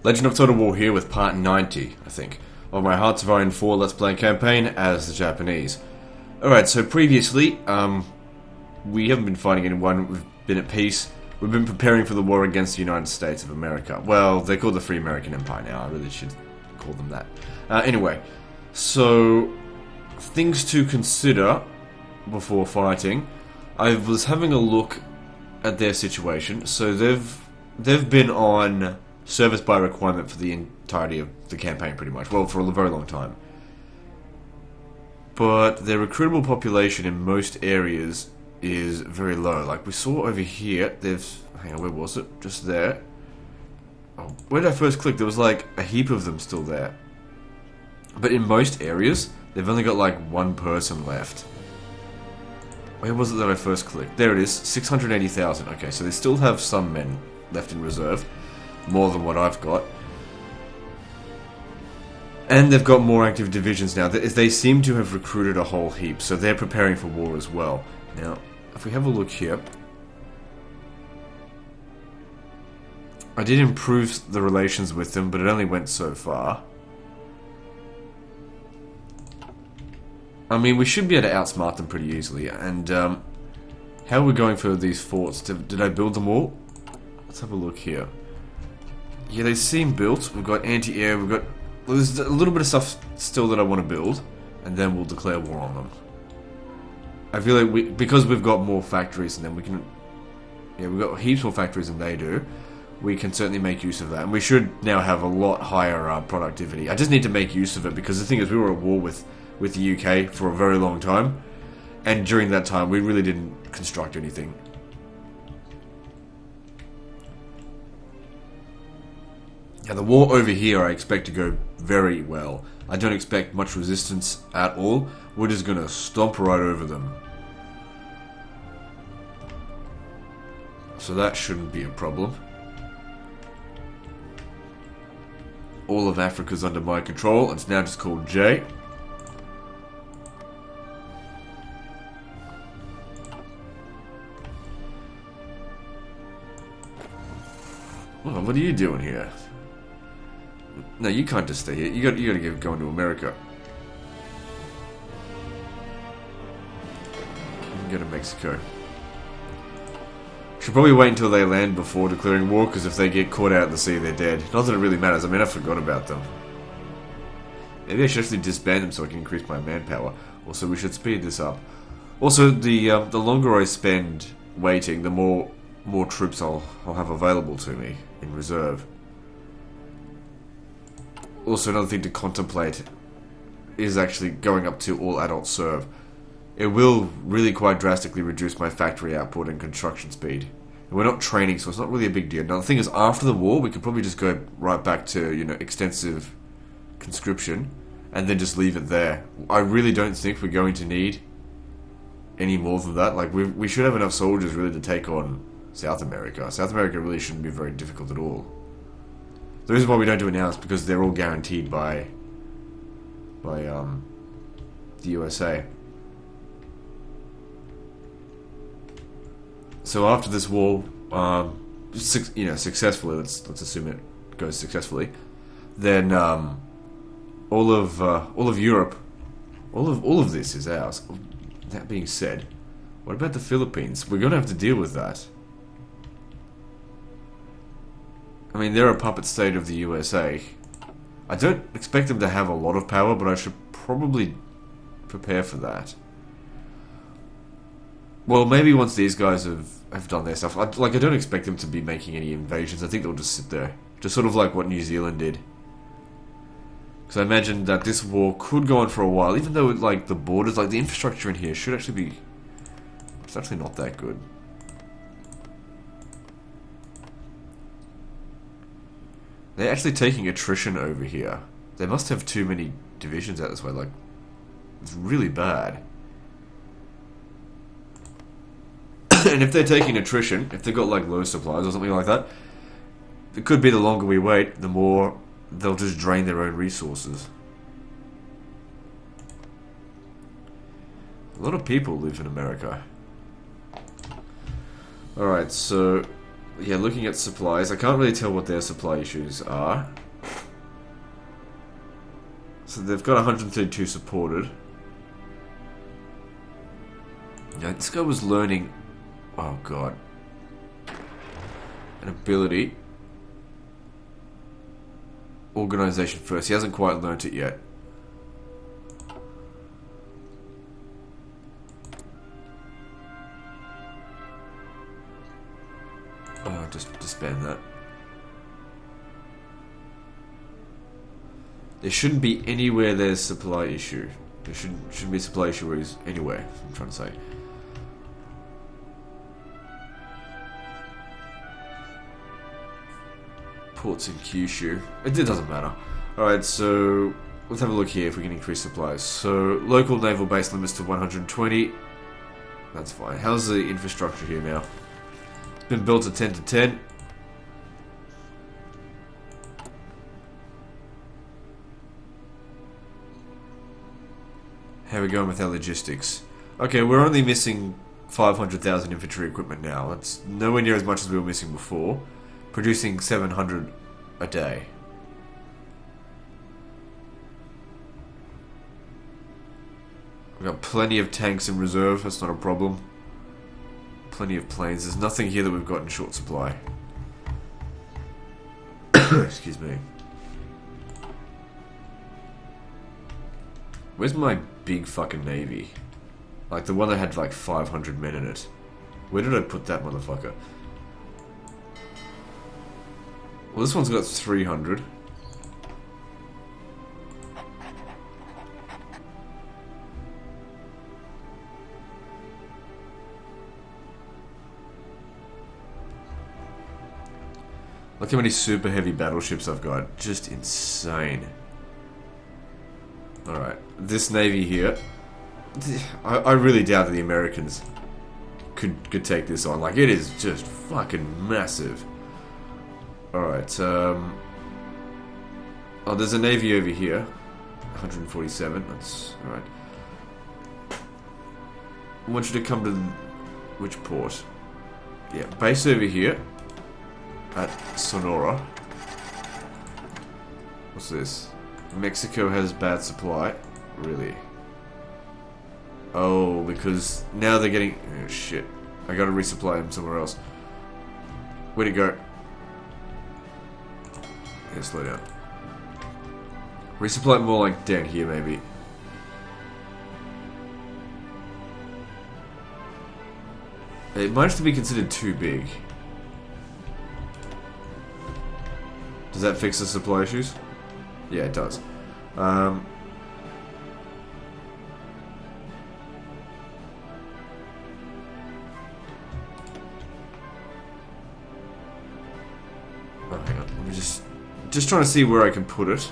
Legend of Total War here with part 90, I think, of my Hearts of Iron 4 Let's Play campaign as the Japanese. Alright, so previously, we haven't been fighting anyone, we've been at peace. We've been preparing for the war against the United States of America. Well, they're called the Free American Empire now, I really should call them that. Anyway, so, things to consider before fighting. I was having a look at their situation. So they've been on service by requirement for the entirety of the campaign, pretty much. Well, for a very long time. But their recruitable population in most areas is very low. Like we saw over here, hang on, where was it? Just there. Oh, where did I first click? There was like a heap of them still there. But in most areas, they've only got like one person left. Where was it that I first clicked? There it is, 680,000. Okay, so they still have some men left in reserve. More than what I've got. And they've got more active divisions now. They seem to have recruited a whole heap, so they're preparing for war as well. Now, if we have a look here... I did improve the relations with them, but it only went so far. I mean, we should be able to outsmart them pretty easily. And, how are we going for these forts? Did I build them all? Let's have a look here. Yeah, they seem built. We've got anti-air, we've got... Well, there's a little bit of stuff still that I want to build. And then we'll declare war on them. I feel like because we've got more factories than them, we can... Yeah, we've got heaps more factories than they do. We can certainly make use of that. And we should now have a lot higher productivity. I just need to make use of it, because the thing is, we were at war with the UK for a very long time, and during that time we really didn't construct anything. Now the war over here I expect to go very well. I don't expect much resistance at all. We're just gonna stomp right over them. So that shouldn't be a problem. All of Africa's under my control. It's now just called J. Well, what are you doing here? No, you can't just stay here. You got to get going to America. You can go to Mexico. Should probably wait until they land before declaring war, because if they get caught out at the sea, they're dead. Not that it really matters. I mean, I forgot about them. Maybe I should actually disband them so I can increase my manpower. Also, we should speed this up. Also, the longer I spend waiting, the more troops I'll have available to me in reserve. Also, another thing to contemplate is actually going up to all adult serve. It will really quite drastically reduce my factory output and construction speed. And we're not training, so it's not really a big deal. Now, the thing is, after the war, we could probably just go right back to, extensive conscription, and then just leave it there. I really don't think we're going to need any more than that. Like, we should have enough soldiers, really, to take on South America. South America really shouldn't be very difficult at all. The reason why we don't do it now is because they're all guaranteed by the USA. So after this war, successfully, let's assume it goes successfully, then all of Europe, all of this is ours. That being said, what about the Philippines? We're going to have to deal with that. I mean, they're a puppet state of the USA. I don't expect them to have a lot of power, but I should probably prepare for that. Well, maybe once these guys have done their stuff. I don't expect them to be making any invasions. I think they'll just sit there. Just sort of like what New Zealand did. Because I imagine that this war could go on for a while, even though, the borders, the infrastructure in here should actually be... It's actually not that good. They're actually taking attrition over here. They must have too many divisions out this way, it's really bad. And if they're taking attrition, if they've got, low supplies or something like that, it could be the longer we wait, the more they'll just drain their own resources. A lot of people live in America. Alright, so Yeah, looking at supplies, I can't really tell what their supply issues are. So they've got 132 supported. Yeah, this guy was learning... Oh god. An ability. Organization first. He hasn't quite learnt it yet. Oh, just disband that. There shouldn't be anywhere there's supply issue. There shouldn't be a supply issue where he's anywhere, I'm trying to say. Ports in Kyushu. It doesn't matter. Alright, so let's have a look here if we can increase supplies. So, local naval base limits to 120. That's fine. How's the infrastructure here now? It's been built to 10 to 10. How are we going with our logistics? Okay, we're only missing 500,000 infantry equipment now. That's nowhere near as much as we were missing before. Producing 700 a day. We've got plenty of tanks in reserve, that's not a problem. Plenty of planes. There's nothing here that we've got in short supply. Excuse me. Where's my big fucking navy? Like the one that had like 500 men in it. Where did I put that motherfucker? Well, this one's got 300. Look how many super heavy battleships I've got. Just insane. Alright, this navy here. I really doubt that the Americans could take this on. Like, it is just fucking massive. Alright, oh, there's a navy over here. 147, that's... Alright. I want you to come to... Which port? Yeah, base over here. At Sonora. What's this? Mexico has bad supply. Really? Oh, because now they're getting... Oh, shit. I gotta resupply them somewhere else. Where'd it go? Yeah, slow down. Resupply more like down here, maybe. It might have to be considered too big. Does that fix the supply issues? Yeah, it does. Oh, hang on. Let me just trying to see where I can put it.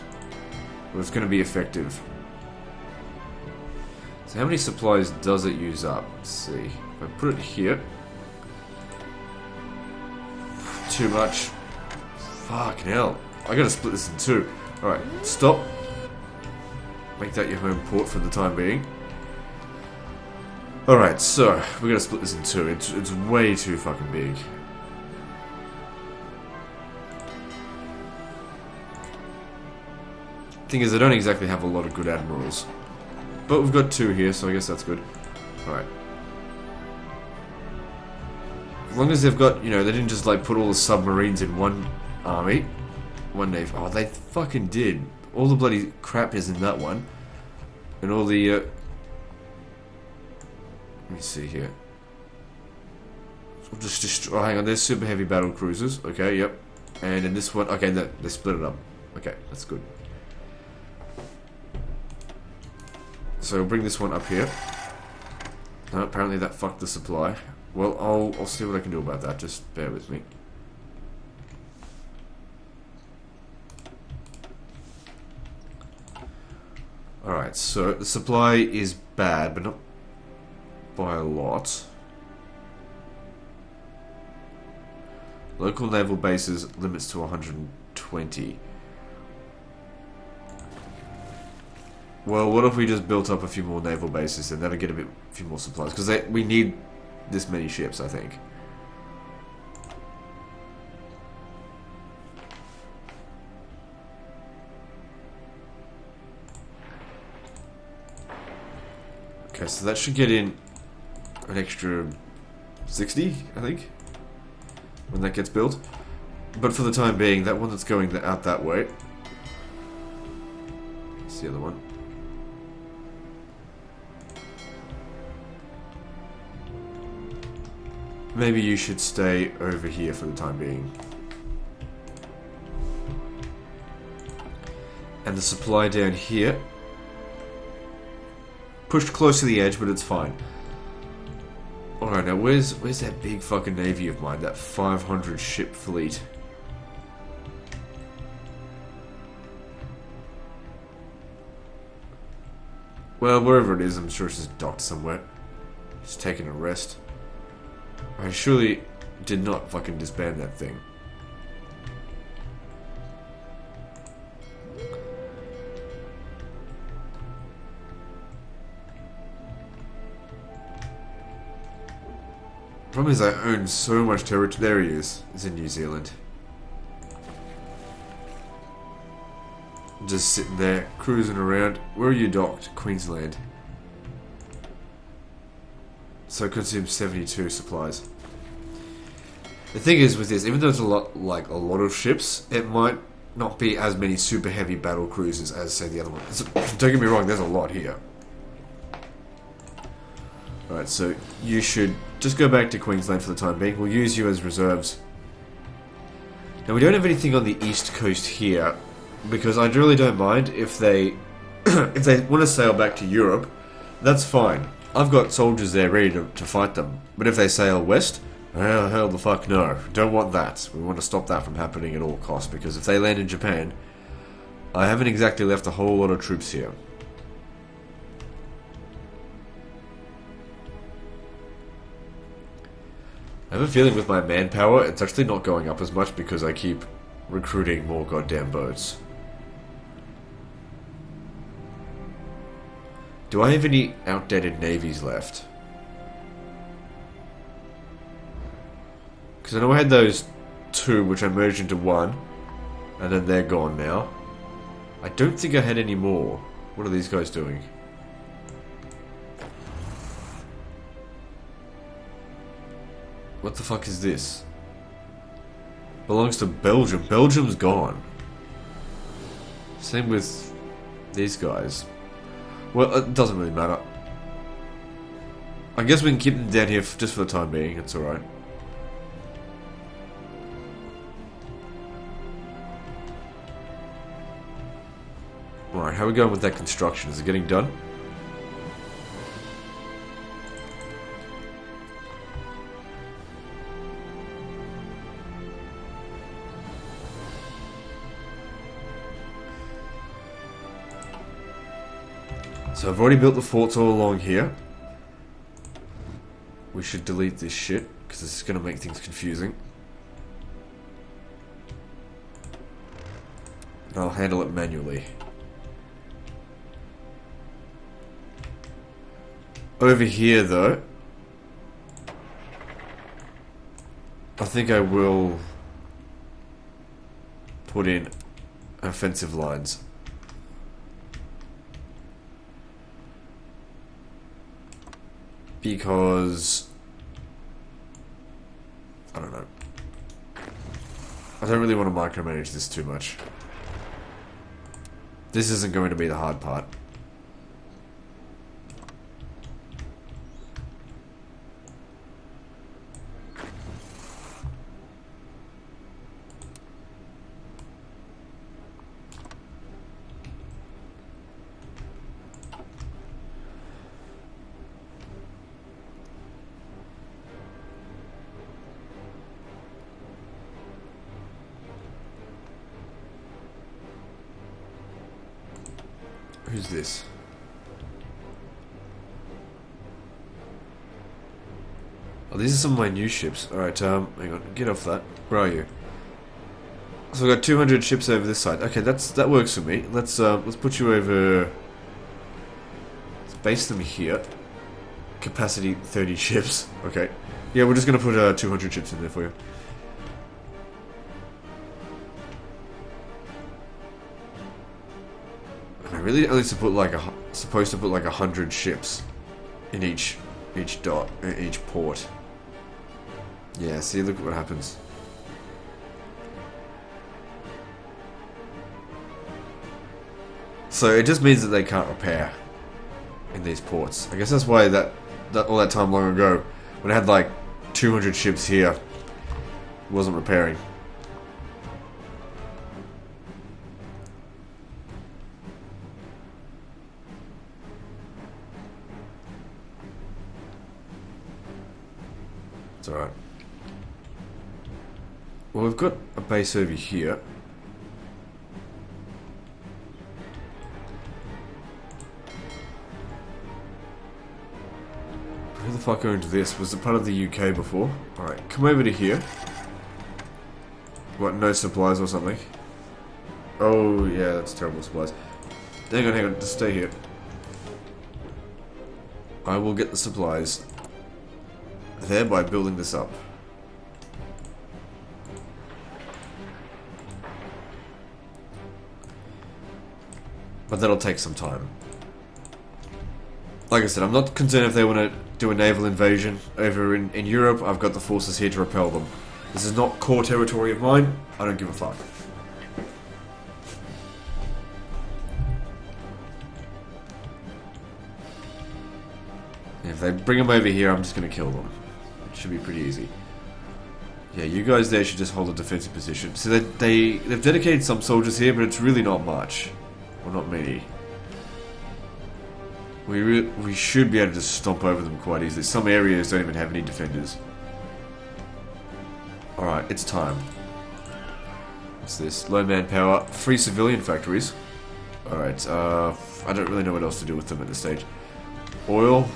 Where it's going to be effective. So how many supplies does it use up? Let's see. If I put it here. Too much. Fucking hell. I gotta split this in two. Alright, stop. Make that your home port for the time being. Alright, so we gotta split this in two. It's way too fucking big. Thing is, I don't exactly have a lot of good admirals. But we've got two here, so I guess that's good. Alright. As long as they've got, you know, they didn't just like put all the submarines in one army. One navy. Oh, they fucking did. All the bloody crap is in that one. And all the, let me see here. So just destroy, oh, hang on, there's super heavy battle cruisers. Okay, yep. And in this one, okay, they split it up. Okay, that's good. So we'll bring this one up here. No, apparently that fucked the supply. Well, I'll see what I can do about that. Just bear with me. Alright, so the supply is bad, but not by a lot. Local naval bases limits to 120. Well, what if we just built up a few more naval bases and that'll get a few more supplies? Because we need this many ships, I think. Okay, so that should get in an extra 60, I think, when that gets built. But for the time being, that one that's going out that way. It's the other one. Maybe you should stay over here for the time being. And the supply down here. Pushed close to the edge, but it's fine. Alright, now where's that big fucking navy of mine? That 500 ship fleet. Well, wherever it is, I'm sure it's just docked somewhere. Just taking a rest. I surely did not fucking disband that thing. Problem is I own so much territory. There he is. He's in New Zealand. Just sitting there, cruising around. Where are you docked? Queensland. So it consumes 72 supplies. The thing is with this, even though it's a lot of ships, it might not be as many super heavy battle cruisers as say the other one. Don't get me wrong, there's a lot here. Alright, so you should just go back to Queensland for the time being. We'll use you as reserves. Now we don't have anything on the east coast here, because I really don't mind if they if they want to sail back to Europe, that's fine. I've got soldiers there ready to fight them. But if they sail west, hell the fuck no. Don't want that. We want to stop that from happening at all costs, because if they land in Japan, I haven't exactly left a whole lot of troops here. I have a feeling with my manpower, it's actually not going up as much because I keep recruiting more goddamn boats. Do I have any outdated navies left? Because I know I had those two which I merged into one, and then they're gone now. I don't think I had any more. What are these guys doing? What the fuck is this? Belongs to Belgium. Belgium's gone. Same with these guys. Well, it doesn't really matter. I guess we can keep them down here just for the time being. It's alright. Alright, how are we going with that construction? Is it getting done? So I've already built the forts all along here. We should delete this shit, because this is going to make things confusing. And I'll handle it manually. Over here, though, I think I will put in offensive lines. Because I don't know. I don't really want to micromanage this too much. This isn't going to be the hard part. Who's this? Oh, these are some of my new ships. Alright, hang on, get off that. Where are you? So I've got 200 ships over this side. Okay, that works for me. Let's put you over. Let's base them here. Capacity 30 ships. Okay. Yeah, we're just gonna put 200 ships in there for you. I really only supposed to put like 100 ships in each dot, each port. Yeah, see, look at what happens. So it just means that they can't repair in these ports. I guess that's why that all that time long ago, when I had like 200 ships here, wasn't repairing. It's alright. Well, we've got a base over here. Who the fuck owned this? Was it part of the UK before? Alright, come over to here. What, no supplies or something? Oh, yeah, that's terrible supplies. Hang on, just stay here. I will get the supplies, thereby building this up. But that'll take some time. Like I said, I'm not concerned if they want to do a naval invasion over in Europe. I've got the forces here to repel them. This is not core territory of mine. I don't give a fuck. If they bring them over here, I'm just going to kill them. It should be pretty easy. Yeah, you guys there should just hold a defensive position. So they've dedicated some soldiers here, but it's really not much. Well, not many. We should be able to just stomp over them quite easily. Some areas don't even have any defenders. Alright, it's time. What's this? Low manpower. Free civilian factories. Alright, I don't really know what else to do with them at this stage. Oil.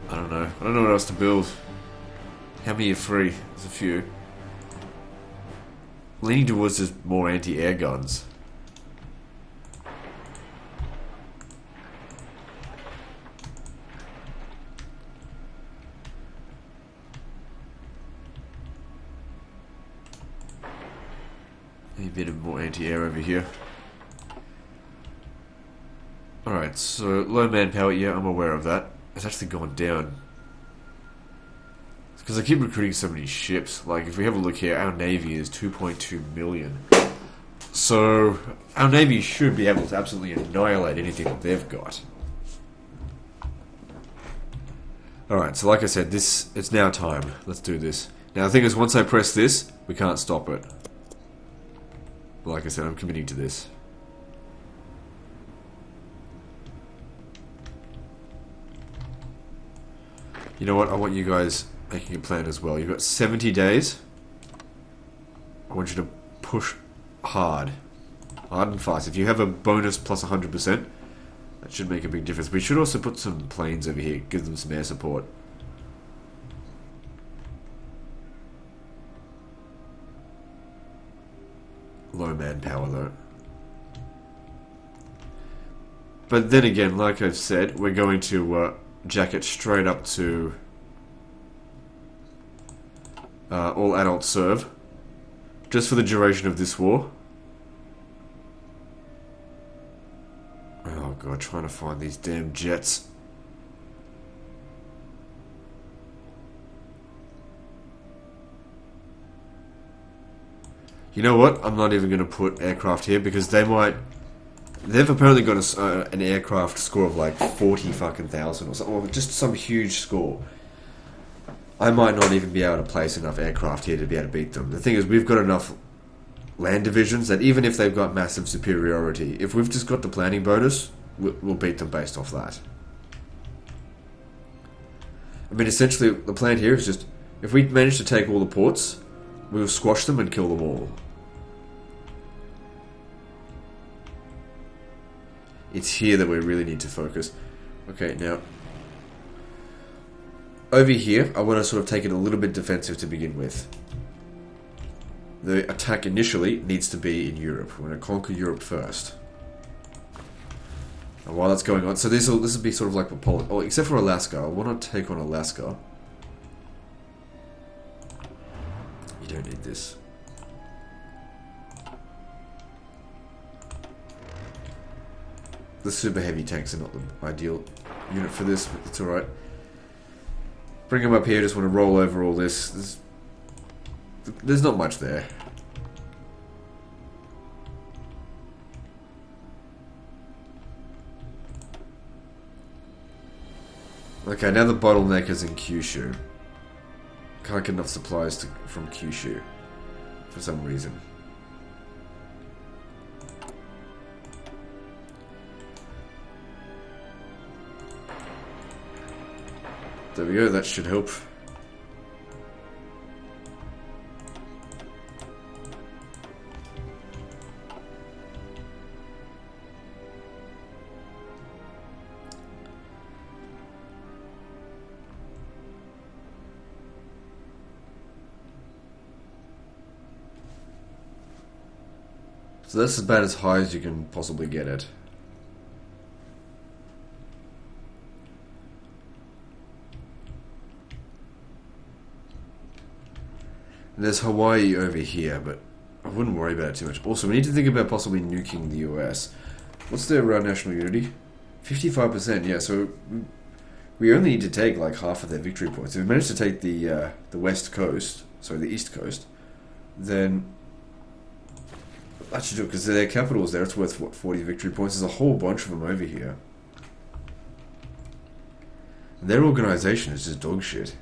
I don't know what else to build. How many are free? There's a few. Leaning towards just more anti-air guns. A bit of more anti-air over here. Alright, so low manpower, yeah, I'm aware of that. It's actually gone down. Because I keep recruiting so many ships. Like, if we have a look here, our navy is 2.2 million. So, our navy should be able to absolutely annihilate anything that they've got. Alright, so like I said, it's now time. Let's do this. Now, the thing is, once I press this, we can't stop it. But like I said, I'm committing to this. You know what? I want you guys making a plan as well. You've got 70 days. I want you to push hard. Hard and fast. If you have a bonus plus 100%, that should make a big difference. We should also put some planes over here. Give them some air support. Low manpower though. But then again, like I've said, we're going to jack it straight up to all adult serve, just for the duration of this war. Oh god, trying to find these damn jets. You know what? I'm not even going to put aircraft here because they've apparently got an aircraft score of like 40 fucking thousand or something, or just some huge score. I might not even be able to place enough aircraft here to be able to beat them. The thing is, we've got enough land divisions that even if they've got massive superiority, if we've just got the planning bonus, we'll beat them based off that. I mean, essentially, the plan here is just, if we manage to take all the ports, we'll squash them and kill them all. It's here that we really need to focus. Okay, now, over here, I want to sort of take it a little bit defensive to begin with. The attack initially needs to be in Europe. We're going to conquer Europe first. And while that's going on, so this will be sort of like oh, except for Alaska. I want to take on Alaska. You don't need this. The super heavy tanks are not the ideal unit for this, but it's alright. Bring them up here, just want to roll over all this. There's not much there. Okay, now the bottleneck is in Kyushu. Can't get enough supplies from Kyushu for some reason. There we go, that should help. So that's about as high as you can possibly get it. And there's Hawaii over here, but I wouldn't worry about it too much. Also, we need to think about possibly nuking the US. What's their national unity? 55%, yeah, so we only need to take like half of their victory points. If we manage to take the west coast, sorry, the east coast, then that should do it, because their capital is there. It's worth, what, 40 victory points. There's a whole bunch of them over here. And their organization is just dog shit.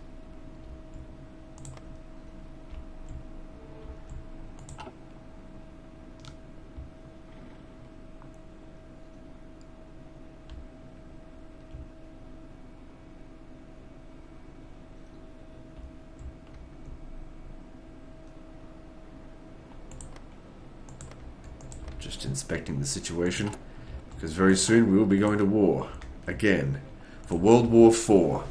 Just inspecting the situation, because very soon we will be going to war again for World War IV.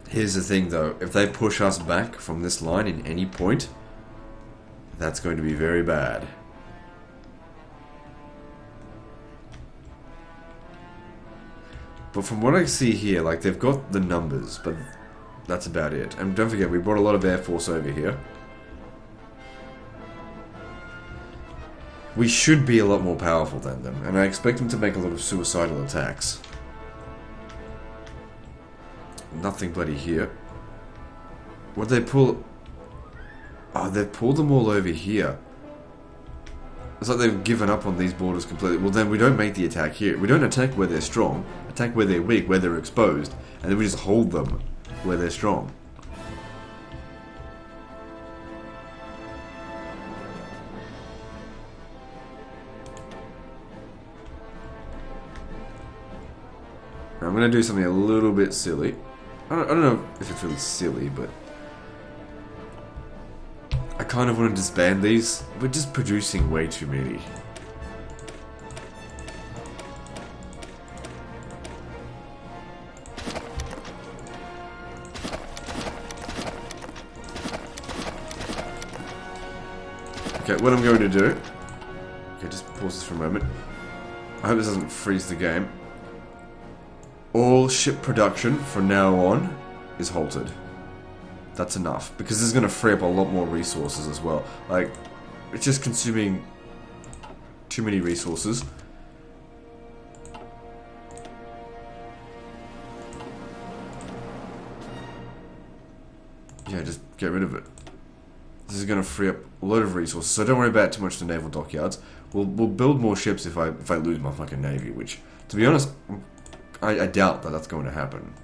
Here's the thing though, if they push us back from this line in any point, that's going to be very bad. But from what I see here, like, they've got the numbers, but that's about it. And don't forget, we brought a lot of Air Force over here. We should be a lot more powerful than them, and I expect them to make a lot of suicidal attacks. Nothing bloody here. What'd they pull? Oh, they've pulled them all over here. It's like they've given up on these borders completely. Well, then we don't make the attack here. We don't attack where they're strong, attack where they're weak, where they're exposed, and then we just hold them where they're strong. I'm going to do something a little bit silly. I don't know if it's really silly, but I kind of want to disband these. We're just producing way too many. Okay, what I'm going to do... Okay, just pause this for a moment. I hope this doesn't freeze the game. All ship production from now on is halted. That's enough, because this is going to free up a lot more resources as well. Like, it's just consuming too many resources. Yeah, just get rid of it. This is going to free up a lot of resources, so don't worry about too much the naval dockyards. We'll build more ships if I lose my fucking navy, which, to be honest, I doubt that that's going to happen.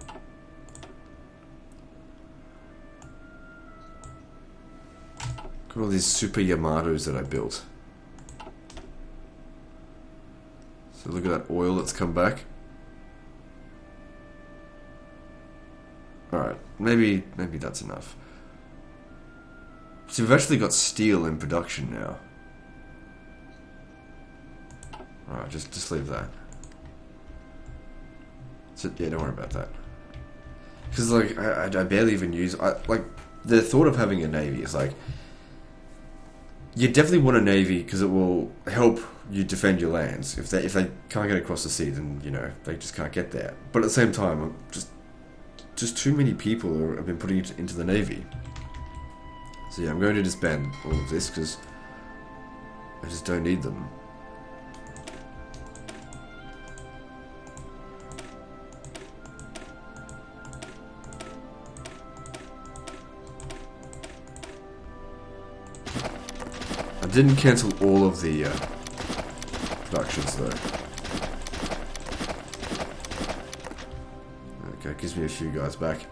Look at all these super Yamatos that I built. So look at that oil that's come back. Alright, maybe that's enough. So we've actually got steel in production now. Alright, just leave that. So, yeah, don't worry about that. Because, like, I barely even use... like, the thought of having a navy is, like... You definitely want a navy because it will help you defend your lands. If they can't get across the sea, then, you know, they just can't get there. But at the same time, just too many people have been putting it into the navy. So yeah, I'm going to disband all of this because I just don't need them. didn't cancel all of the productions though. Okay, gives me a few guys back.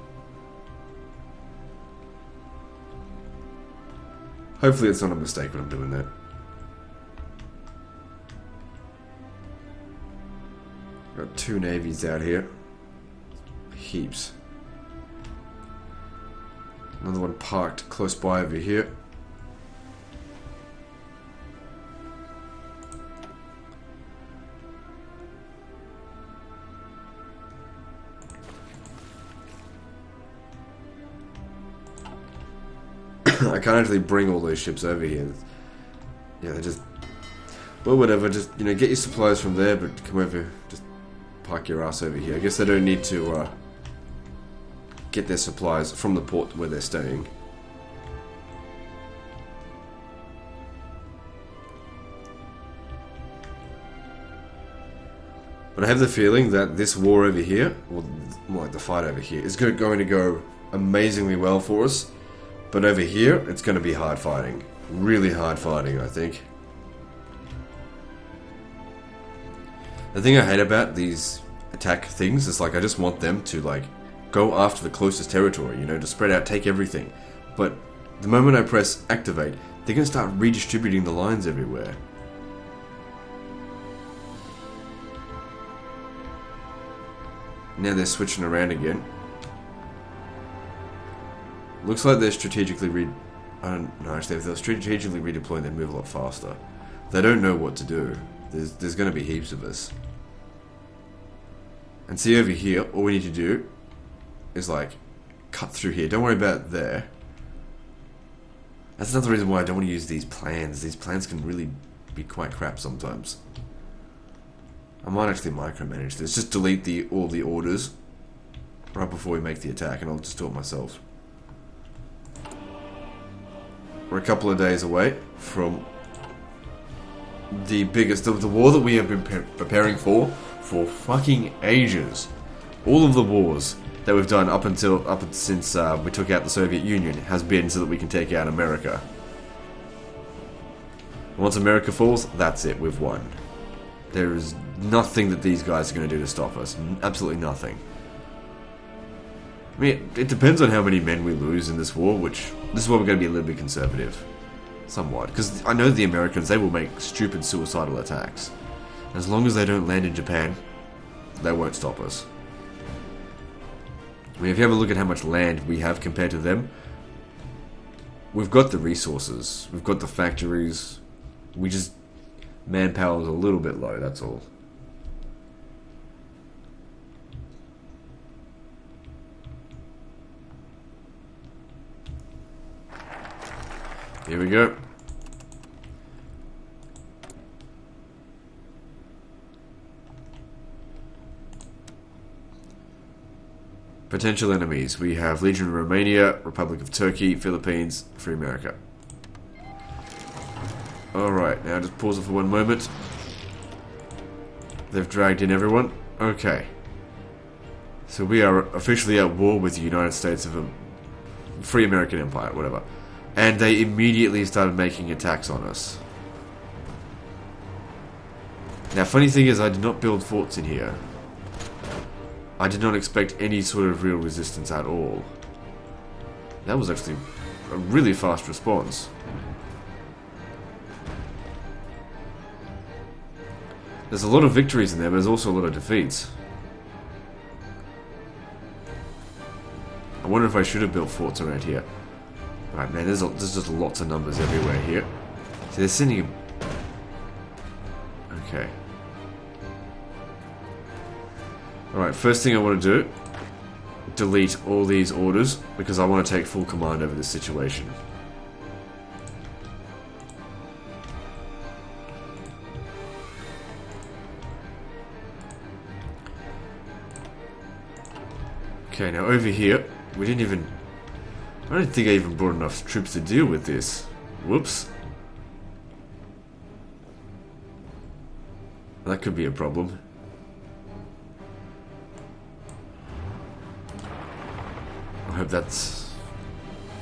Hopefully it's not a mistake when I'm doing that. Got 2 navies out here. Heaps. Another one parked close by over here. I can't actually bring all those ships over here. Yeah, they just... Well, whatever, just, you know, get your supplies from there, but come over, just park your ass over here. I guess they don't need to, get their supplies from the port where they're staying. But I have the feeling that this war over here, or more like the fight over here, is going to go amazingly well for us. But over here, it's going to be hard fighting. Really hard fighting, I think. The thing I hate about these attack things is, like, I just want them to, like, go after the closest territory, you know, to spread out, take everything. But the moment I press activate, they're going to start redistributing the lines everywhere. Now they're switching around again. Looks like they're strategically I don't know, actually, if they're strategically redeploying, they'd move a lot faster. They don't know what to do. There's going to be heaps of us. And see over here, all we need to do is, like, cut through here. Don't worry about there. That's another reason why I don't want to use these plans. These plans can really be quite crap sometimes. I might actually micromanage this. Just delete all the orders right before we make the attack, and I'll just do it myself. We're a couple of days away from the biggest of the war that we have been preparing for fucking ages. All of the wars that we've done since we took out the Soviet Union has been so that we can take out America. Once America falls, that's it, we've won. There is nothing that these guys are going to do to stop us. Absolutely nothing. I mean, it depends on how many men we lose in this war, which this is where we're going to be a little bit conservative. Somewhat. Because I know the Americans, they will make stupid suicidal attacks. As long as they don't land in Japan, they won't stop us. I mean, if you have a look at how much land we have compared to them, we've got the resources, we've got the factories, we just... manpower is a little bit low, that's all. Here we go. Potential enemies. We have Legion of Romania, Republic of Turkey, Philippines, Free America. Alright, now just pause it for one moment. They've dragged in everyone. Okay. So we are officially at war with the United States of Free American Empire, whatever. And they immediately started making attacks on us. Now, funny thing is, I did not build forts in here. I did not expect any sort of real resistance at all. That was actually a really fast response. There's a lot of victories in there, but there's also a lot of defeats. I wonder if I should have built forts around here. Right, man, there's just lots of numbers everywhere here. See, they're sending... Okay. Alright, first thing I want to do, delete all these orders, because I want to take full command over this situation. Okay, now over here, we didn't even... I don't think I even brought enough troops to deal with this. Whoops. That could be a problem. I hope that's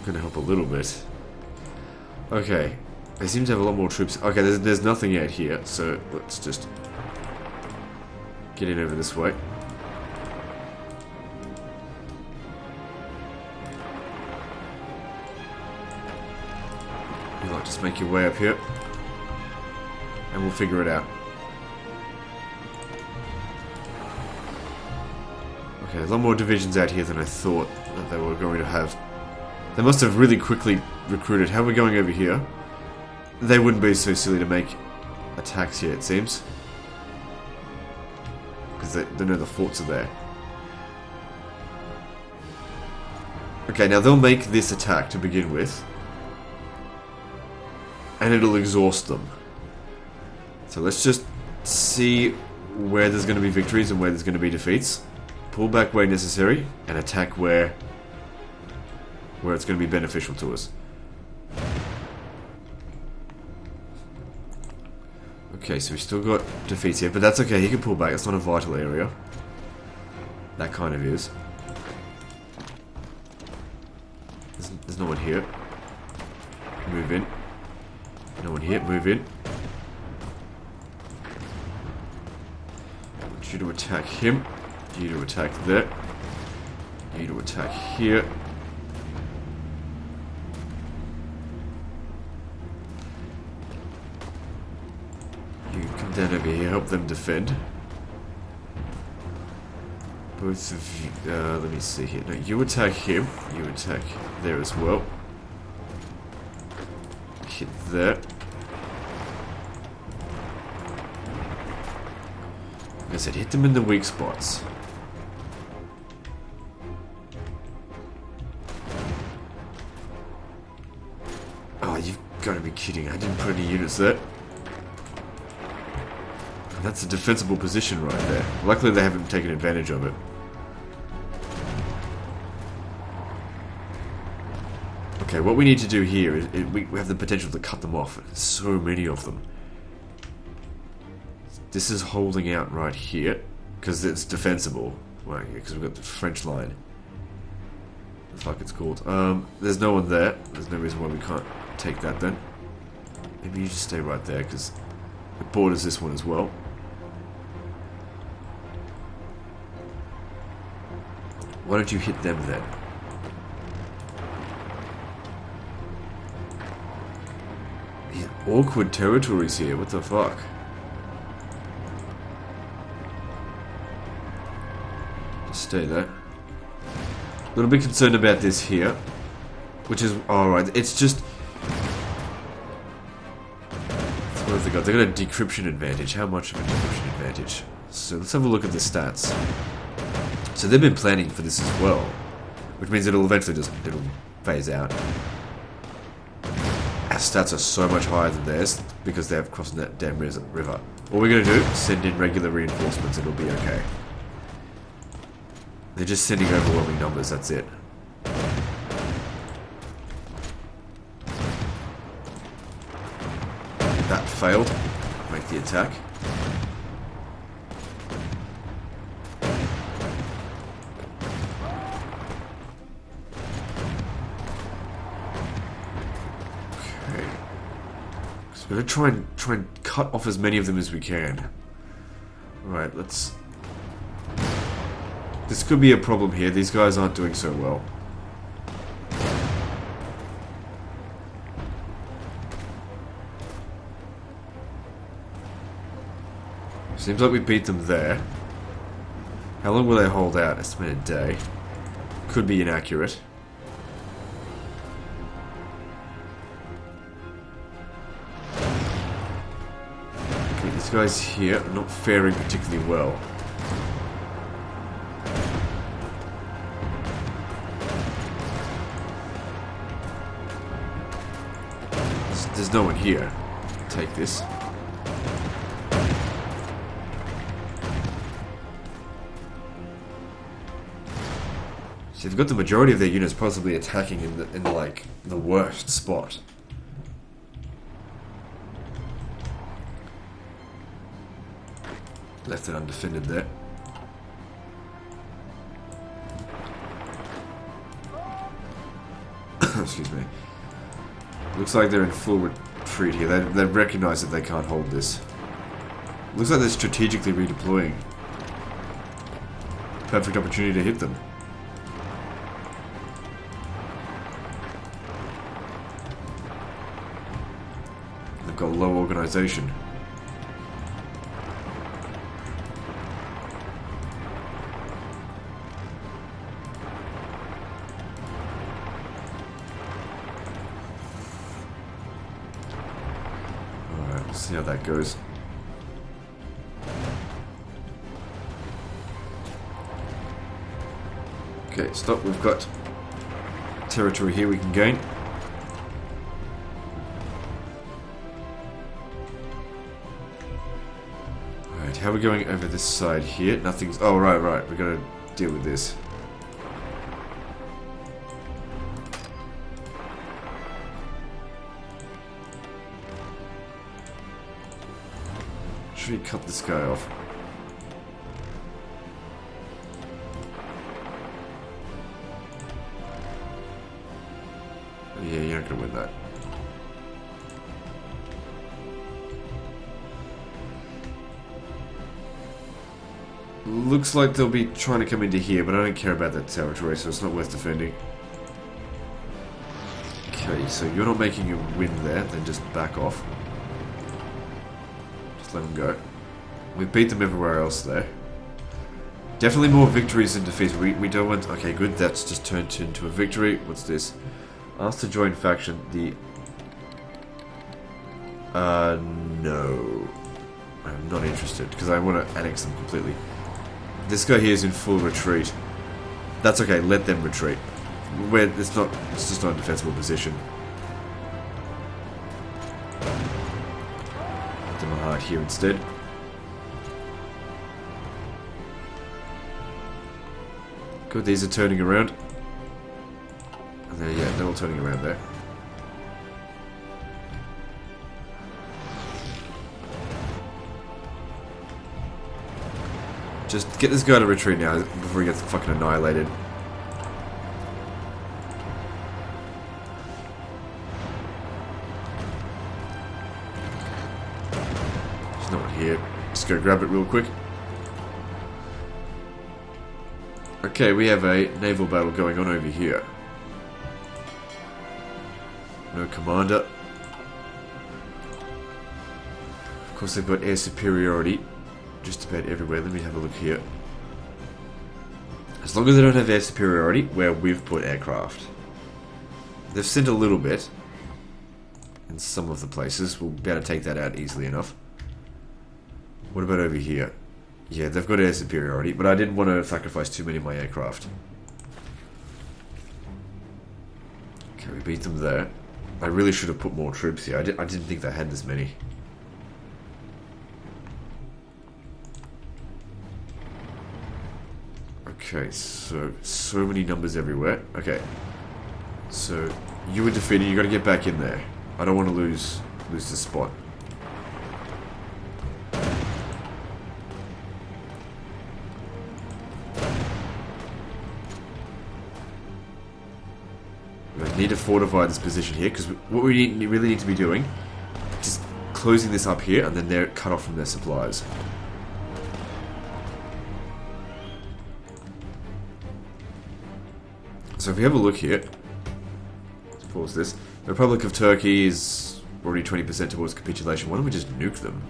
going to help a little bit. Okay. They seem to have a lot more troops. Okay, there's nothing out here, so let's just get in over this way. You like just make your way up here, and we'll figure it out. Okay, a lot more divisions out here than I thought that they were going to have. They must have really quickly recruited. How are we going over here? They wouldn't be so silly to make attacks here, it seems. Because they know the forts are there. Okay, now they'll make this attack to begin with. And it'll exhaust them. So let's just see where there's going to be victories and where there's going to be defeats. Pull back where necessary, and attack where it's going to be beneficial to us. Okay, so we've still got defeats here, but that's okay, he can pull back, it's not a vital area. That kind of is. There's no one here. Move in. No one here, move in. I want you to attack him. You to attack there. You to attack here. You can come down over here, help them defend. Both of you, let me see here. No, you attack him. You attack there as well. Hit there. Like I said, hit them in the weak spots. Oh, you've got to be kidding. I didn't put any units there. And that's a defensible position right there. Luckily they haven't taken advantage of it. Okay, what we need to do here is we have the potential to cut them off. There's so many of them. This is holding out right here because it's defensible. Well, because we've got the French line. What the fuck it's called? There's no one there. There's no reason why we can't take that then. Maybe you just stay right there because it borders this one as well. Why don't you hit them then? These awkward territories here, what the fuck? Just stay there. A little bit concerned about this here. Which is alright, it's just... What have they got? They got a decryption advantage. How much of a decryption advantage? So let's have a look at the stats. So they've been planning for this as well, which means it'll eventually it'll phase out. Our stats are so much higher than theirs because they've crossed that damn river. All we're gonna do is send in regular reinforcements. It'll be okay. They're just sending overwhelming numbers. That's it. That failed. Make the attack. We're gonna try and cut off as many of them as we can. Right, let's... This could be a problem here. These guys aren't doing so well. Seems like we beat them there. How long will they hold out? Estimated day. Could be inaccurate. These guys here are not faring particularly well. There's no one here. Take this. So they've got the majority of their units possibly attacking in like the worst spot. Left it undefended there. Excuse me. Looks like they're in full retreat here. They've recognized that they can't hold this. Looks like they're strategically redeploying. Perfect opportunity to hit them. They've got low organization. Alright, we'll see how that goes. Okay, stop. We've got territory here we can gain. Alright, how are we going over this side here? Nothing's... Oh, right. We're going to deal with this. Should we cut this guy off? Yeah, you're not gonna win that. Looks like they'll be trying to come into here, but I don't care about that territory, so it's not worth defending. Okay, so you're not making a win there, then just back off. Just let them go. We beat them everywhere else there. Definitely more victories than defeats. We don't want... Okay, good, that's just turned into a victory. What's this? Asked to join faction. The... no. I'm not interested, because I want to annex them completely. This guy here is in full retreat. That's okay, let them retreat. It's just not a defensible position. Put them hard here instead. Good, these are turning around. Yeah, they're all turning around there. Just get this guy to retreat now before he gets fucking annihilated. There's no one here. Just go grab it real quick. Okay, we have a naval battle going on over here. No commander. Of course they've got air superiority just about everywhere. Let me have a look here. As long as they don't have air superiority where we've put aircraft. They've sent a little bit in some of the places. We'll be able to take that out easily enough. What about over here? Yeah, they've got air superiority, but I didn't want to sacrifice too many of my aircraft. Okay, we beat them there. I really should have put more troops here. I didn't think they had this many. Okay, so many numbers everywhere. Okay. So, you were defeated, you gotta get back in there. I don't want to lose the spot. We need to fortify this position here, because what we really need to be doing is closing this up here, and then they're cut off from their supplies. So if we have a look here, let's pause this. The Republic of Turkey is already 20% towards capitulation. Why don't we just nuke them?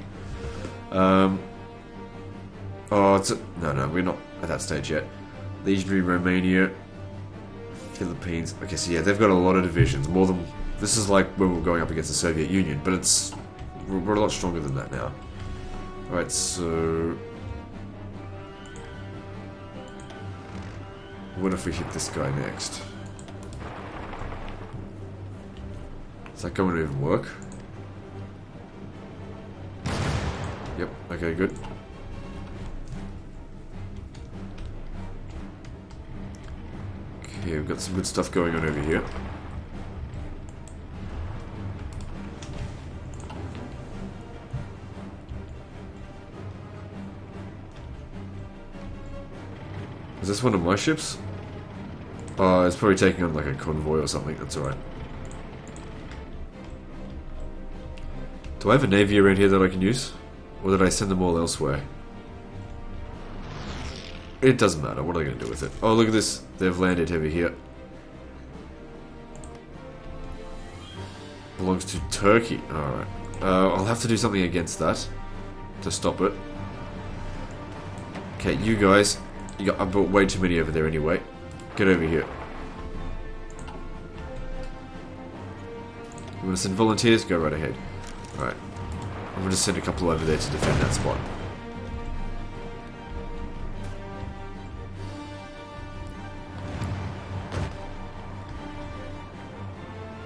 No, we're not at that stage yet. Legionary Romania, Philippines. Okay, so yeah, they've got a lot of divisions. More than this is like when we're going up against the Soviet Union, but we're a lot stronger than that now. All right, so what if we hit this guy next? Is that going to even work? Yep, okay, good. Okay, we've got some good stuff going on over here. Is this one of my ships? Oh, it's probably taking on like a convoy or something, that's alright. Do I have a navy around here that I can use? Or did I send them all elsewhere? It doesn't matter. What are they going to do with it? Oh, look at this. They've landed over here. Belongs to Turkey. Alright. I'll have to do something against that. To stop it. Okay, you guys. I brought way too many over there anyway. Get over here. You want to send volunteers? Go right ahead. Alright. I'm going to send a couple over there to defend that spot.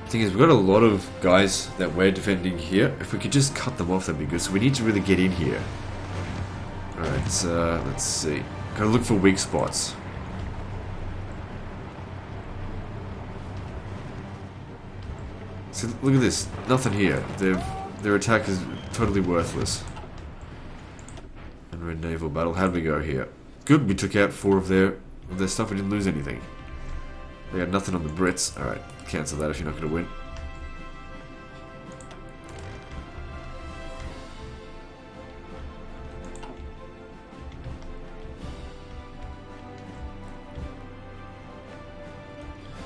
Thing is, we've got a lot of guys that we're defending here. If we could just cut them off, that'd be good. So we need to really get in here. Alright, let's see. Gotta look for weak spots. See, look at this. Nothing here. Their attack is totally worthless. And we're in naval battle. How'd we go here? Good, we took out 4 of their stuff. We didn't lose anything. They got nothing on the Brits. Alright, cancel that if you're not going to win.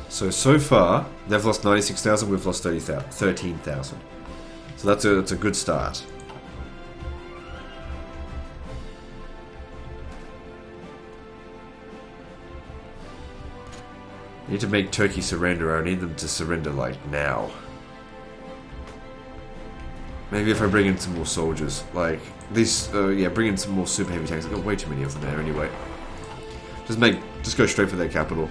So far, they've lost 96,000, we've lost 13,000. So that's a good start. I need to make Turkey surrender. I need them to surrender, like, now. Maybe if I bring in some more soldiers. Like, these, yeah, bring in some more super heavy tanks. I've got way too many of them there anyway. Just go straight for their capital.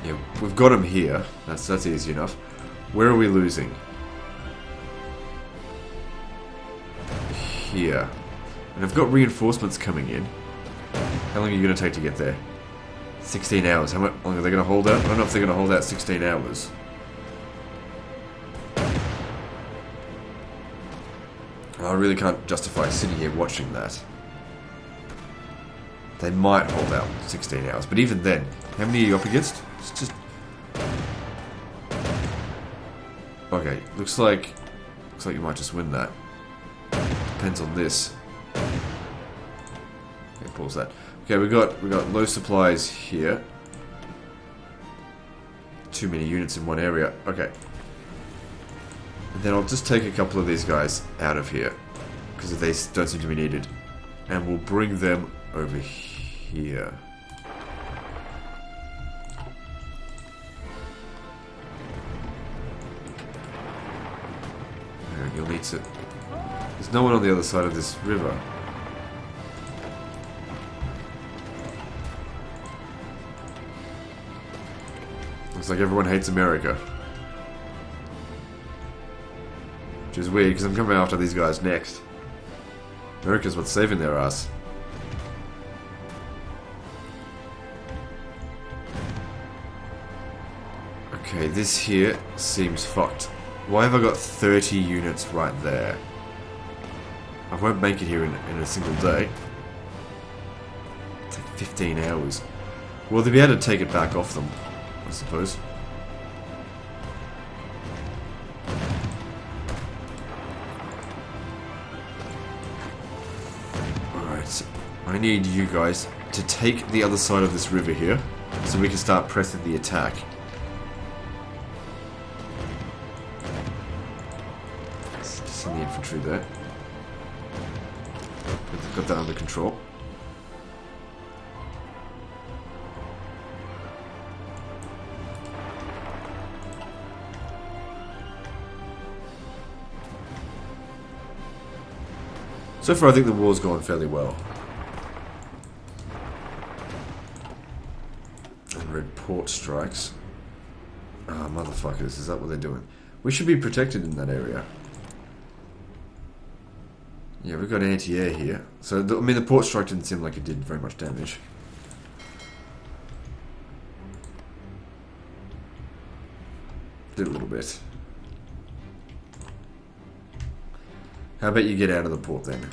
Yeah, we've got them here. That's easy enough. Where are we losing? Here. And I've got reinforcements coming in. How long are you going to take to get there? 16 hours. How much long are they going to hold out? I don't know if they're going to hold out 16 hours. I really can't justify sitting here watching that. They might hold out 16 hours, but even then, how many are you up against? It's just... Okay, looks like you might just win that. Depends on this. Okay, pause that. Okay, we got low supplies here. Too many units in one area. Okay. And then I'll just take a couple of these guys out of here because they don't seem to be needed, and we'll bring them over here. And you'll need to... There's no one on the other side of this river. Looks like everyone hates America. Which is weird, because I'm coming after these guys next. America's what's saving their ass. Okay, this here seems fucked. Why have I got 30 units right there? I won't make it here in a single day. It's like 15 hours. Well, they'll be able to take it back off them, I suppose. Alright, so I need you guys to take the other side of this river here, so we can start pressing the attack. Just send the infantry there. Got that under control. So far, I think the war's gone fairly well. And red port strikes. Ah, motherfuckers, is that what they're doing? We should be protected in that area. Yeah, we've got anti-air here. So, I mean, the port strike didn't seem like it did very much damage. Did a little bit. How about you get out of the port then?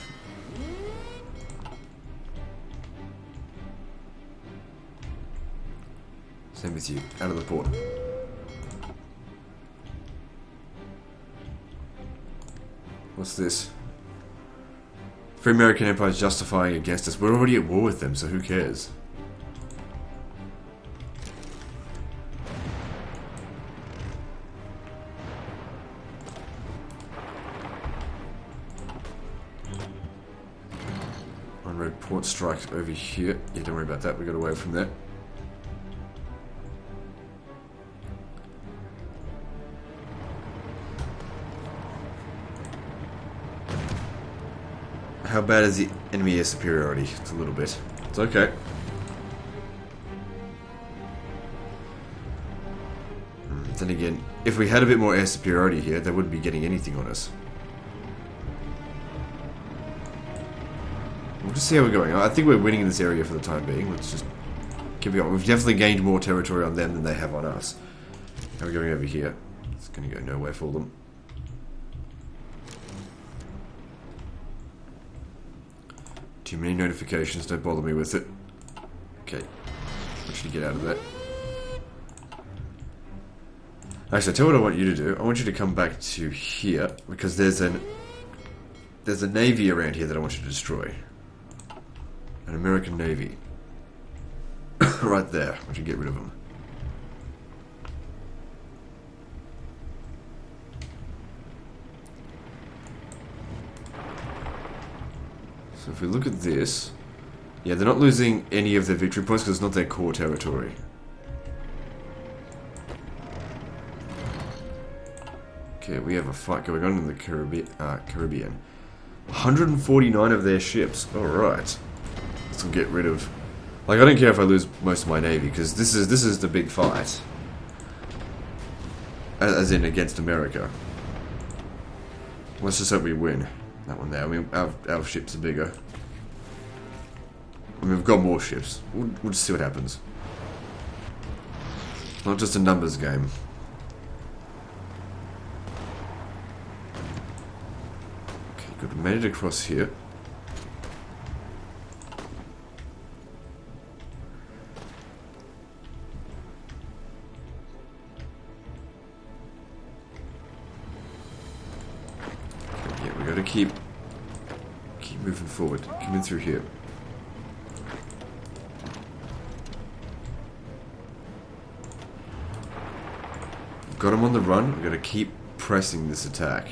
in with you. Out of the port. What's this? Free American Empire is justifying against us. We're already at war with them, so who cares? On-road port strike over here. Yeah, don't worry about that. We got away from that. How bad is the enemy air superiority? It's a little bit. It's okay. Then again, if we had a bit more air superiority here, they wouldn't be getting anything on us. We'll just see how we're going. I think we're winning in this area for the time being. Let's just keep going. We've definitely gained more territory on them than they have on us. How are we going over here? It's going to go nowhere for them. Too many notifications, don't bother me with it. Okay, I want you to get out of that. Actually, I tell you what I want you to do. I want you to come back to here, because there's a navy around here that I want you to destroy. An American navy. Right there. I want you to get rid of them. So if we look at this, yeah, they're not losing any of their victory points because it's not their core territory. Okay, we have a fight going on in the Caribbean. 149 of their ships. Alright. Let's get rid of... Like, I don't care if I lose most of my navy, because this is the big fight. As in, against America. Let's just hope we win. That one there. I mean, our ships are bigger. I mean, we've got more ships. We'll just see what happens. Not just a numbers game. Okay, good. We made it across here. Okay, yeah, we gotta keep moving forward. Coming through here. Got him on the run. We're gonna keep pressing this attack.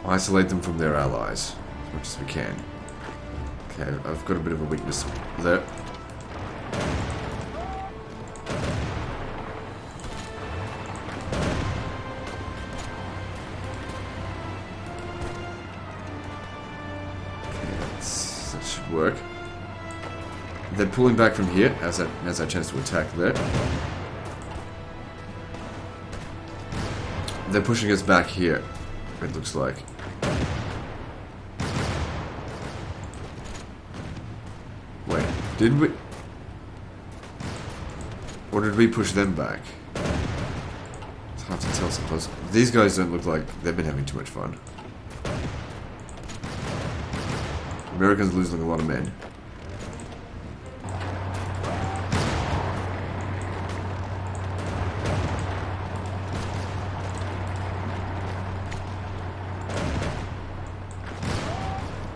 Isolate them from their allies as much as we can. Okay, I've got a bit of a weakness there. That should work. They're pulling back from here as I chance to attack there. They're pushing us back here, it looks like. Wait, did we? Or did we push them back? It's hard to tell sometimes. These guys don't look like they've been having too much fun. Americans losing a lot of men.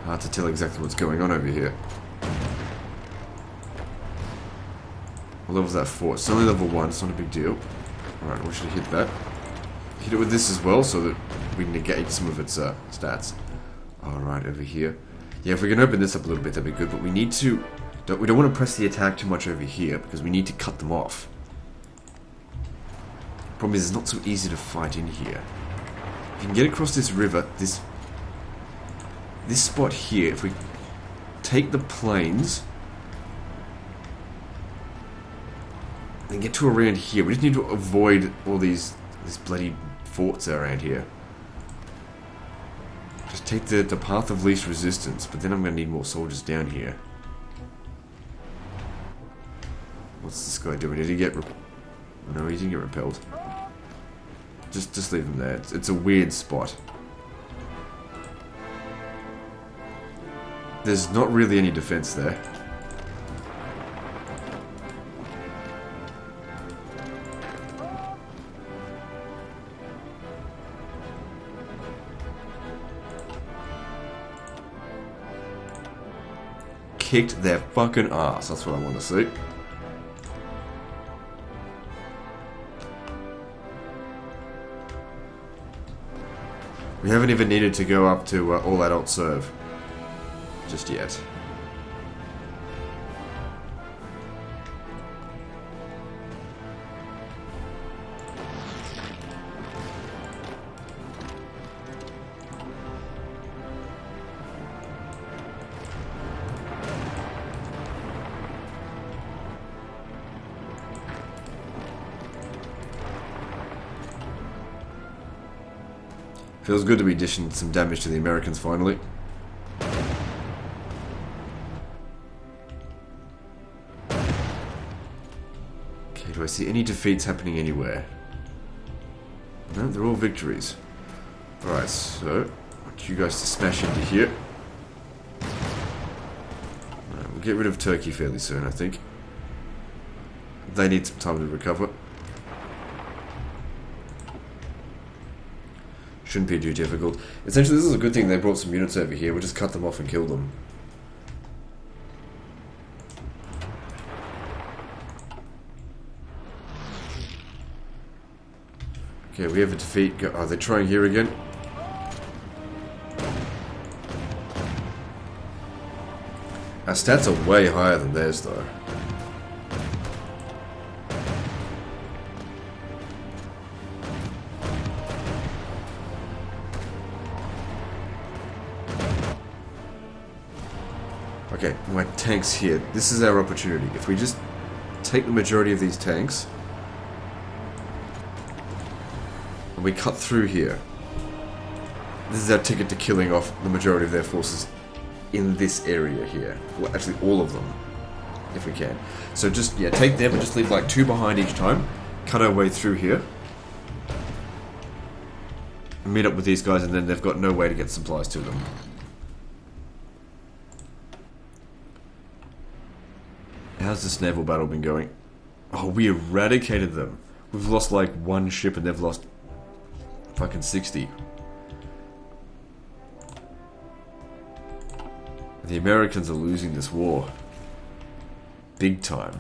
Hard to tell exactly what's going on over here. What level's that for? It's only level 1, it's not a big deal. Alright, we should hit that. Hit it with this as well so that we negate some of its stats. Alright, over here. Yeah, if we can open this up a little bit, that'd be good, but we need to... we don't want to press the attack too much over here, because we need to cut them off. Problem is, it's not so easy to fight in here. If you can get across this river, this spot here, if we take the plains, then get to around here, we just need to avoid all these bloody forts around here. Just take the path of least resistance, but then I'm going to need more soldiers down here. What's this guy doing? Did he get... No, he didn't get repelled. Just leave them there. It's a weird spot. There's not really any defense there. Kicked their fucking ass. That's what I want to see. We haven't even needed to go up to all adult serve just yet. Feels good to be dishing some damage to the Americans finally. Okay, do I see any defeats happening anywhere? No, they're all victories. Alright, so I want you guys to smash into here. Alright, we'll get rid of Turkey fairly soon, I think. They need some time to recover. Shouldn't be too difficult. Essentially, this is a good thing they brought some units over here. We'll just cut them off and kill them. Okay, we have a defeat. Are they trying here again? Our stats are way higher than theirs, though. Okay, my tanks here. This is our opportunity. If we just take the majority of these tanks and we cut through here, this is our ticket to killing off the majority of their forces in this area here. Well, actually all of them, if we can. So just, yeah, take them and just leave like 2 behind each time. Cut our way through here. And meet up with these guys, and then they've got no way to get supplies to them. How's this naval battle been going? Oh, we eradicated them. We've lost like 1 ship and they've lost fucking 60. The Americans are losing this war. Big time.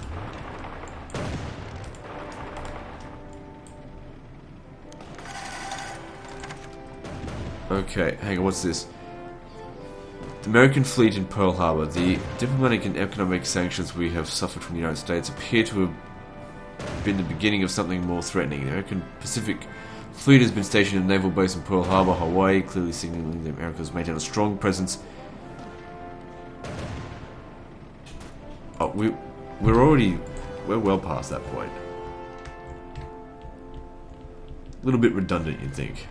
Okay, hang on, what's this? The American fleet in Pearl Harbor. The diplomatic and economic sanctions we have suffered from the United States appear to have been the beginning of something more threatening. The American Pacific Fleet has been stationed in a naval base in Pearl Harbor, Hawaii, clearly signaling the Americans maintain a strong presence. Oh, we're well past that point. A little bit redundant, you'd think.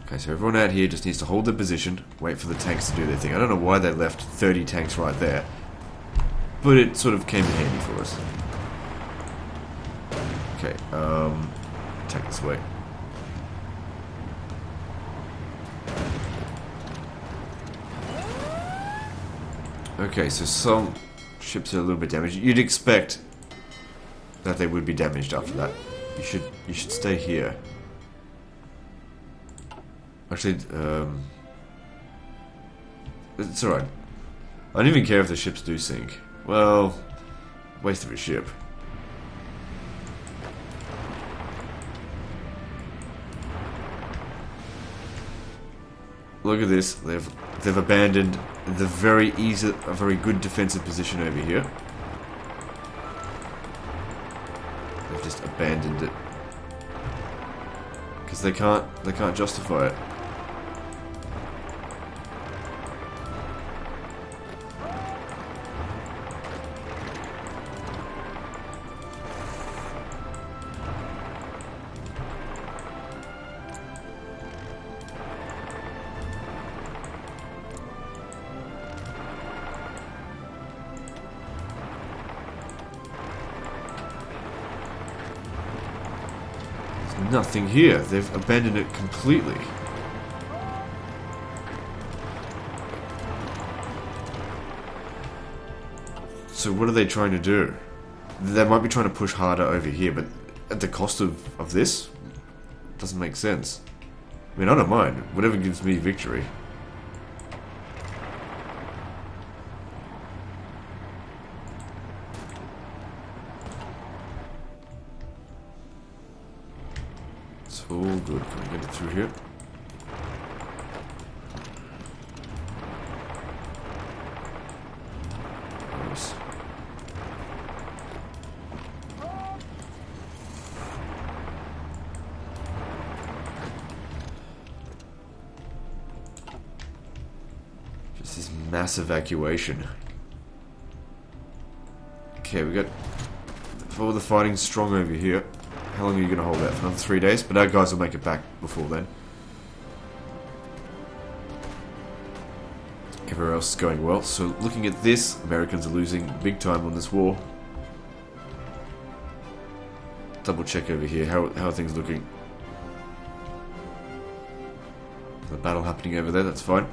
Okay, so everyone out here just needs to hold their position, wait for the tanks to do their thing. I don't know why they left 30 tanks right there, but it sort of came in handy for us. Okay, attack this way. Okay, so some ships are a little bit damaged. You'd expect that they would be damaged after that. You should stay here. Actually, it's alright. I don't even care if the ships do sink. Well, waste of a ship. Look at this. They've abandoned the very good defensive position over here. They've just abandoned it because they can't justify it. nothing here. They've abandoned it completely. So what are they trying to do? They might be trying to push harder over here, but at the cost of this? Doesn't make sense. I mean, I don't mind. Whatever gives me victory. It's all good. Can I get it through here? Nice. Just this mass evacuation. Okay, we got all the fighting strong over here. How long are you going to hold that? For another 3 days? But our guys will make it back before then. Everywhere else is going well. So looking at this, Americans are losing big time on this war. Double check over here. How are things looking? The battle happening over there, that's fine.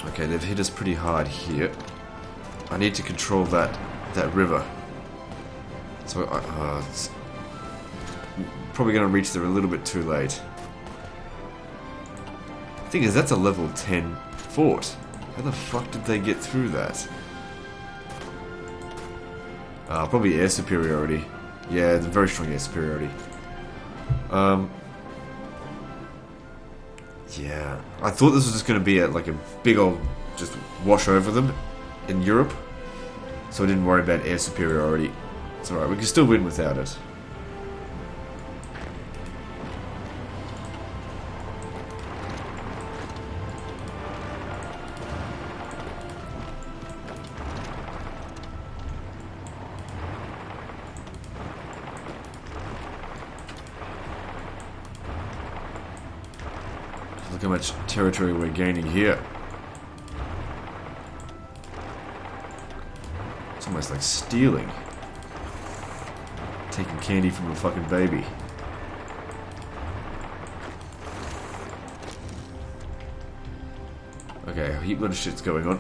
Okay, they've hit us pretty hard here. I need to control that river. So it's probably going to reach there a little bit too late. Thing is, that's a level 10 fort. How the fuck did they get through that? Probably air superiority. Yeah, the very strong air superiority. Yeah, I thought this was just going to be like a big old just wash over them in Europe, so I didn't worry about air superiority. It's alright, we can still win without it. Look how much territory we're gaining here. It's almost like stealing. Taking candy from a fucking baby. Okay, a heap lot of shit's going on.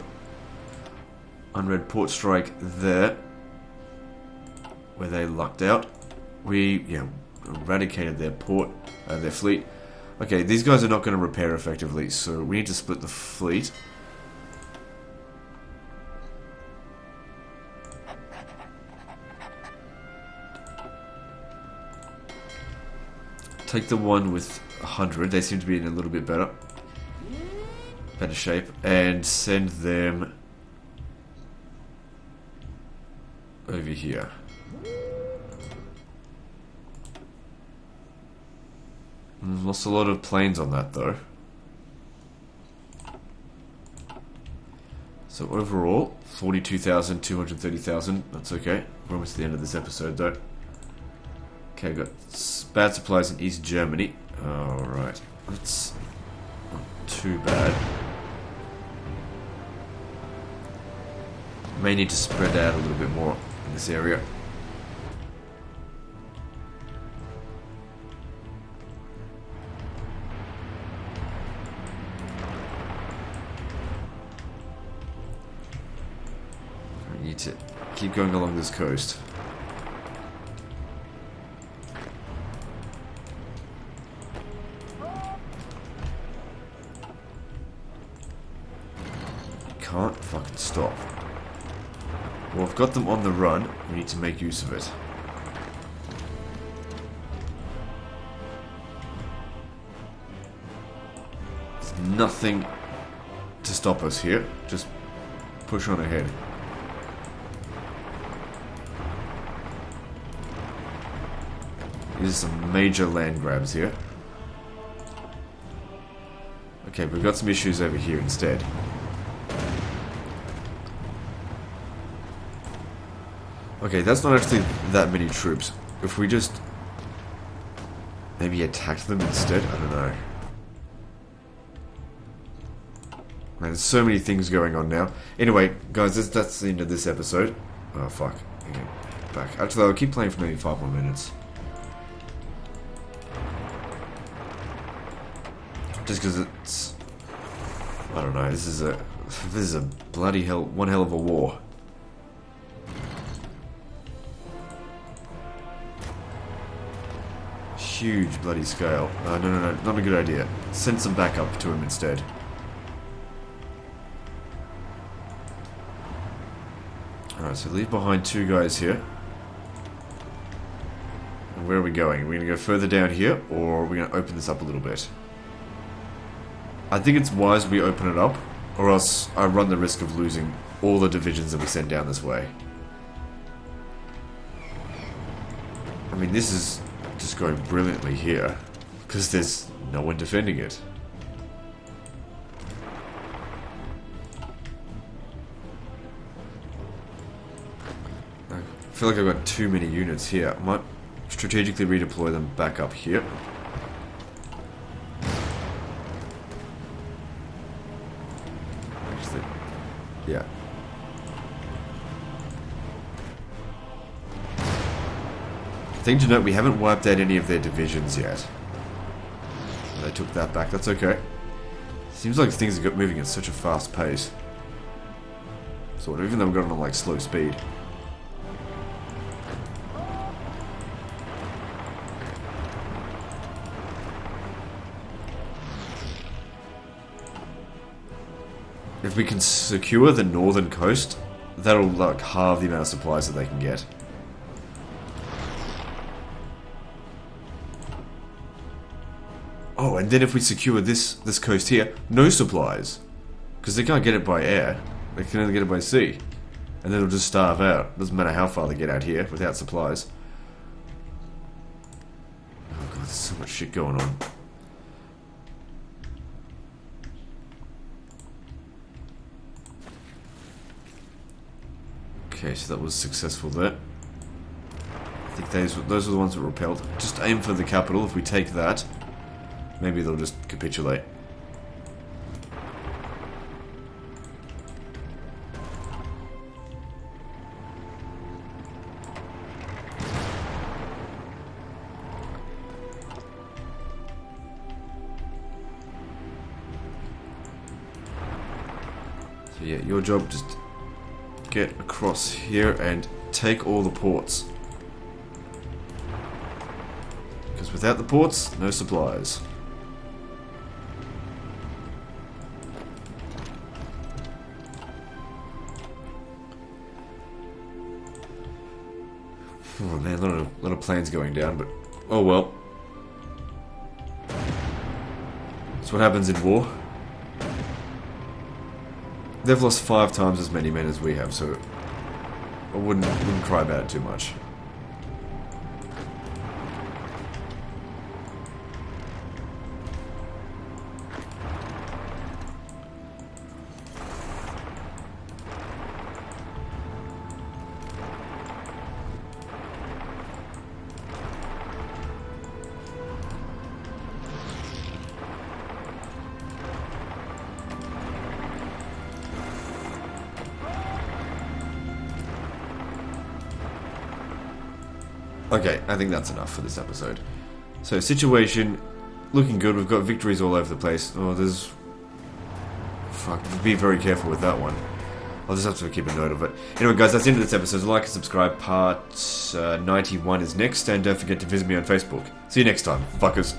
Unread port strike there. Where they lucked out. We, eradicated their port, their fleet. Okay, these guys are not going to repair effectively, so we need to split the fleet. Take the one with 100, they seem to be in a little bit better shape, and send them over here. Lost a lot of planes on that though. So overall, 42,000, 230,000, that's okay. We're almost at the end of this episode though. Okay, got bad supplies in East Germany. Alright, that's not too bad. May need to spread out a little bit more in this area. We need to keep going along this coast. Can't fucking stop. Well, I've got them on the run. We need to make use of it. There's nothing to stop us here. Just push on ahead. These are some major land grabs here. Okay, we've got some issues over here instead. Okay, that's not actually that many troops. If we just maybe attack them instead, I don't know. man, there's so many things going on now. Anyway, guys, that's the end of this episode. Oh, fuck. Okay, back. Actually, I'll keep playing for maybe 5 more minutes. Just because it's... I don't know, this is a bloody hell, one hell of a war. Huge bloody scale. No, not a good idea. Send some backup to him instead. Alright, so leave behind 2 guys here. And where are we going? Are we going to go further down here, or are we going to open this up a little bit? I think it's wise we open it up, or else I run the risk of losing all the divisions that we send down this way. I mean, this is just going brilliantly here, because there's no one defending it. I feel like I've got too many units here. I might strategically redeploy them back up here. Yeah. Thing to note, we haven't wiped out any of their divisions yet. They took that back, that's okay. Seems like things are moving at such a fast pace. Sort of, even though we've got them on like slow speed. If we can secure the northern coast, that'll like halve the amount of supplies that they can get. Oh, and then if we secure this coast here, no supplies. Because they can't get it by air. They can only get it by sea. And then they'll just starve out. Doesn't matter how far they get out here without supplies. Oh god, there's so much shit going on. Okay, so that was successful there. I think those were the ones that repelled. Just aim for the capital. If we take that, maybe they'll just capitulate. So yeah, your job, just get across here and take all the ports. Because without the ports, no supplies. Oh man, a lot of planes going down, but oh well. That's what happens in war. They've lost 5 times as many men as we have, so I wouldn't cry about it too much. Okay, I think that's enough for this episode. So, situation, looking good. We've got victories all over the place. Oh, there's... Fuck, be very careful with that one. I'll just have to keep a note of it. Anyway, guys, that's the end of this episode. Like and subscribe. Part 91 is next. And don't forget to visit me on Facebook. See you next time, fuckers.